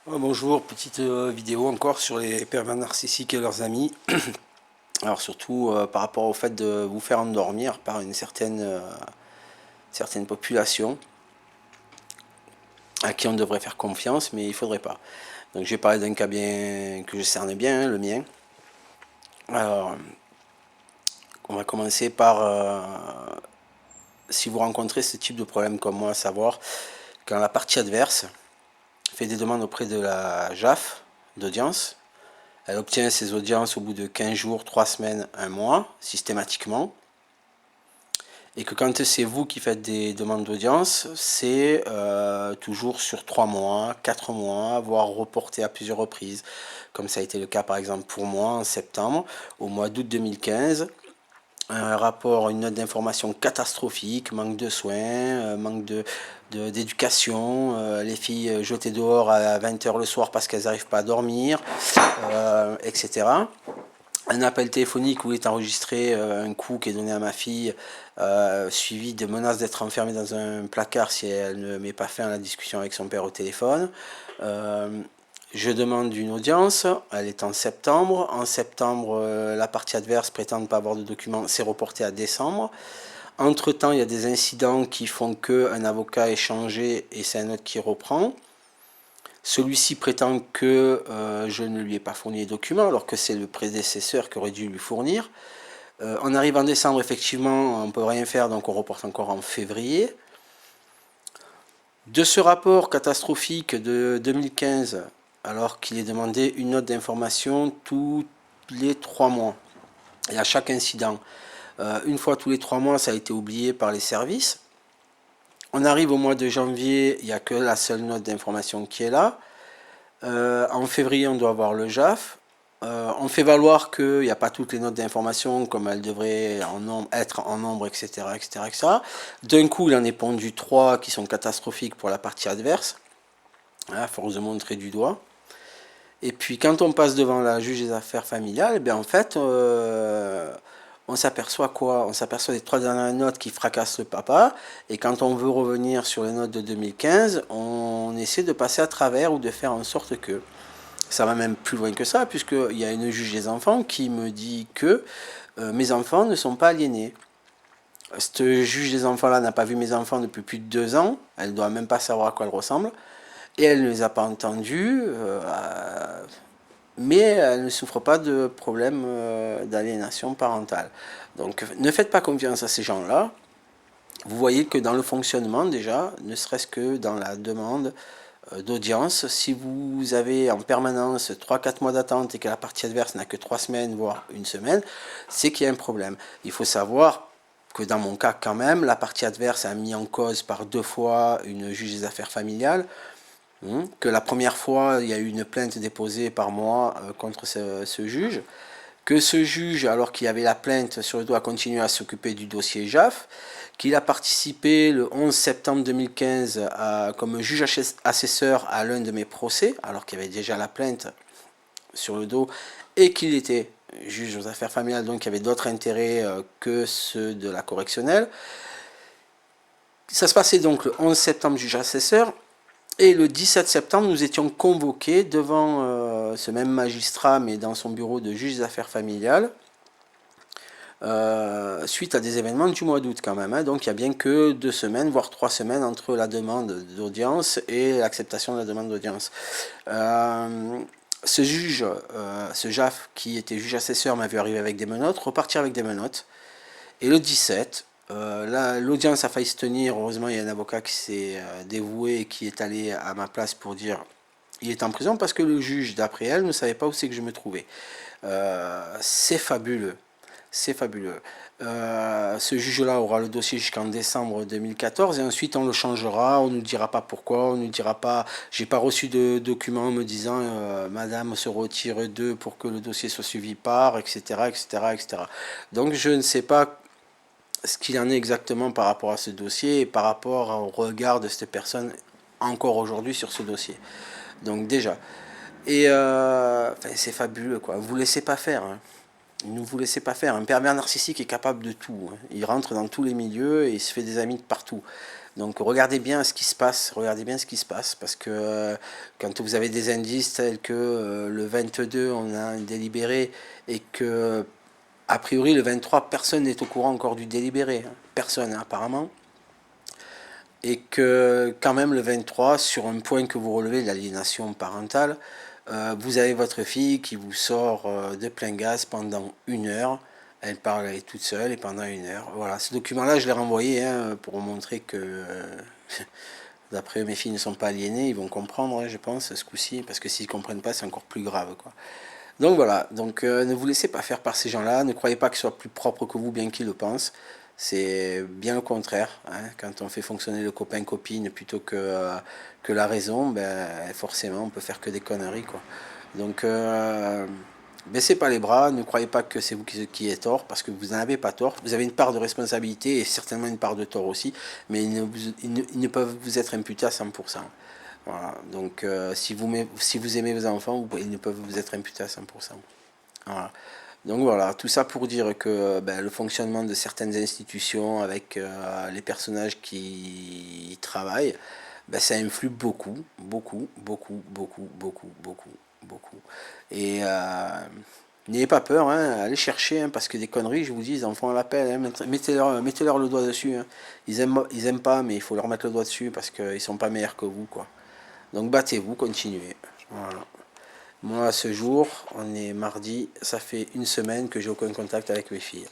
Bonjour, petite vidéo encore sur les pervers narcissiques et leurs amis. Alors surtout par rapport au fait de vous faire endormir par une certaine population à qui on devrait faire confiance, mais il faudrait pas. Donc je vais parler d'un cas bien que je cerne bien, le mien. Alors, on va commencer par si vous rencontrez ce type de problème comme moi, à savoir quand la partie adverse fait des demandes auprès de la JAF d'audience. Elle obtient ses audiences au bout de 15 jours, 3 semaines, un mois, systématiquement. Et que quand c'est vous qui faites des demandes d'audience, c'est toujours sur 3 mois, 4 mois, voire reporté à plusieurs reprises. Comme ça a été le cas par exemple pour moi en septembre, au mois d'août 2015. Un rapport, une note d'information catastrophique, manque de soins, manque d'éducation, les filles jetées dehors à 20 h le soir parce qu'elles n'arrivent pas à dormir, etc. Un appel téléphonique où est enregistré un coup qui est donné à ma fille, suivi de menaces d'être enfermée dans un placard si elle ne met pas fin à la discussion avec son père au téléphone. Je demande une audience, elle est en septembre. En septembre, la partie adverse prétend ne pas avoir de documents, c'est reporté à décembre. Entre-temps, il y a des incidents qui font qu'un avocat est changé et c'est un autre qui reprend. Celui-ci prétend que je ne lui ai pas fourni les documents, alors que c'est le prédécesseur qui aurait dû lui fournir. On arrive en décembre, effectivement, on ne peut rien faire, donc on reporte encore en février. De ce rapport catastrophique de 2015, alors qu'il est demandé une note d'information tous les 3 mois, et à chaque incident. Une fois tous les 3 mois, ça a été oublié par les services. On arrive au mois de janvier, il n'y a que la seule note d'information qui est là. En février, on doit avoir le JAF. On fait valoir qu'il n'y a pas toutes les notes d'information comme elles devraient être en nombre, etc., etc., etc. D'un coup, il en est pondu 3 qui sont catastrophiques pour la partie adverse, à force de montrer du doigt. Et puis, quand on passe devant la juge des affaires familiales, eh bien, en fait, on s'aperçoit quoi? On s'aperçoit des 3 dernières notes qui fracassent le papa. Et quand on veut revenir sur les notes de 2015, on essaie de passer à travers ou de faire en sorte que... Ça va même plus loin que ça, puisqu'il y a une juge des enfants qui me dit que mes enfants ne sont pas aliénés. Cette juge des enfants-là n'a pas vu mes enfants depuis plus de 2 ans. Elle ne doit même pas savoir à quoi ils ressemblent. Et elle ne les a pas entendus. Mais elle ne souffre pas de problème d'aliénation parentale. Donc ne faites pas confiance à ces gens-là. Vous voyez que dans le fonctionnement déjà, ne serait-ce que dans la demande d'audience, si vous avez en permanence 3-4 mois d'attente et que la partie adverse n'a que 3 semaines, voire une semaine, c'est qu'il y a un problème. Il faut savoir que dans mon cas quand même, la partie adverse a mis en cause par 2 fois une juge des affaires familiales, que la première fois, il y a eu une plainte déposée par moi contre ce juge, que ce juge, alors qu'il avait la plainte sur le dos, a continué à s'occuper du dossier JAF, qu'il a participé le 11 septembre 2015 comme juge assesseur à l'un de mes procès, alors qu'il y avait déjà la plainte sur le dos, et qu'il était juge aux affaires familiales, donc il y avait d'autres intérêts que ceux de la correctionnelle. Ça se passait donc le 11 septembre, juge assesseur, et le 17 septembre, nous étions convoqués devant ce même magistrat, mais dans son bureau de juge des affaires familiales, suite à des événements du mois d'août quand même. Donc il n'y a bien que 2 semaines, voire 3 semaines entre la demande d'audience et l'acceptation de la demande d'audience. Ce juge, ce JAF, qui était juge assesseur, m'a vu arriver avec des menottes, repartir avec des menottes. Et le 17, l'audience a failli se tenir. Heureusement, il y a un avocat qui s'est dévoué et qui est allé à ma place pour dire il est en prison parce que le juge, d'après elle, ne savait pas où c'est que je me trouvais. C'est fabuleux. C'est fabuleux. Ce juge-là aura le dossier jusqu'en décembre 2014 et ensuite on le changera, on ne nous dira pas pourquoi, on ne nous dira pas, j'ai pas reçu de document me disant madame se retire d'eux pour que le dossier soit suivi par, etc., etc., etc. Donc je ne sais pas ce qu'il en est exactement par rapport à ce dossier et par rapport au regard de cette personne encore aujourd'hui sur ce dossier. Donc déjà. Et c'est fabuleux quoi, vous laissez pas faire. Hein. Ne vous laissez pas faire. Un pervers narcissique est capable de tout. Hein. Il rentre dans tous les milieux et il se fait des amis de partout. Donc regardez bien ce qui se passe, parce que quand vous avez des indices tels que le 22 on a un délibéré et que a priori le 23 personne n'est au courant encore du délibéré, hein, personne apparemment, et que quand même le 23 sur un point que vous relevez, l'aliénation parentale, vous avez votre fille qui vous sort de plein gaz pendant 1 heure. Elle parle, elle est toute seule et pendant 1 heure. Voilà, ce document-là, je l'ai renvoyé hein, pour montrer que, d'après mes filles ne sont pas aliénées, ils vont comprendre, hein, je pense, ce coup-ci, parce que s'ils ne comprennent pas, c'est encore plus grave, quoi. Donc voilà, donc ne vous laissez pas faire par ces gens-là, ne croyez pas qu'ils soient plus propres que vous, bien qu'ils le pensent. C'est bien le contraire, hein. Quand on fait fonctionner le copain-copine plutôt que la raison, ben, forcément on peut faire que des conneries, quoi. Donc baissez pas les bras, ne croyez pas que c'est vous qui êtes tort, parce que vous n'avez pas tort. Vous avez une part de responsabilité et certainement une part de tort aussi, mais ils ne peuvent vous être imputés à 100%. Voilà. Donc si vous aimez vos enfants, ils ne peuvent vous être imputés à 100%. Voilà. Donc voilà, tout ça pour dire que ben, le fonctionnement de certaines institutions avec les personnages qui y travaillent, ben, ça influe beaucoup, beaucoup, beaucoup, beaucoup, beaucoup, beaucoup, beaucoup. Et n'ayez pas peur, hein, allez chercher, hein, parce que des conneries, je vous dis, ils en font à l'appel, hein, mettez-leur le doigt dessus. Hein. Ils aiment pas, mais il faut leur mettre le doigt dessus parce qu'ils sont pas meilleurs que vous, quoi. Donc battez-vous, continuez. Voilà. Moi, à ce jour, on est mardi, ça fait 1 semaine que j'ai aucun contact avec mes filles.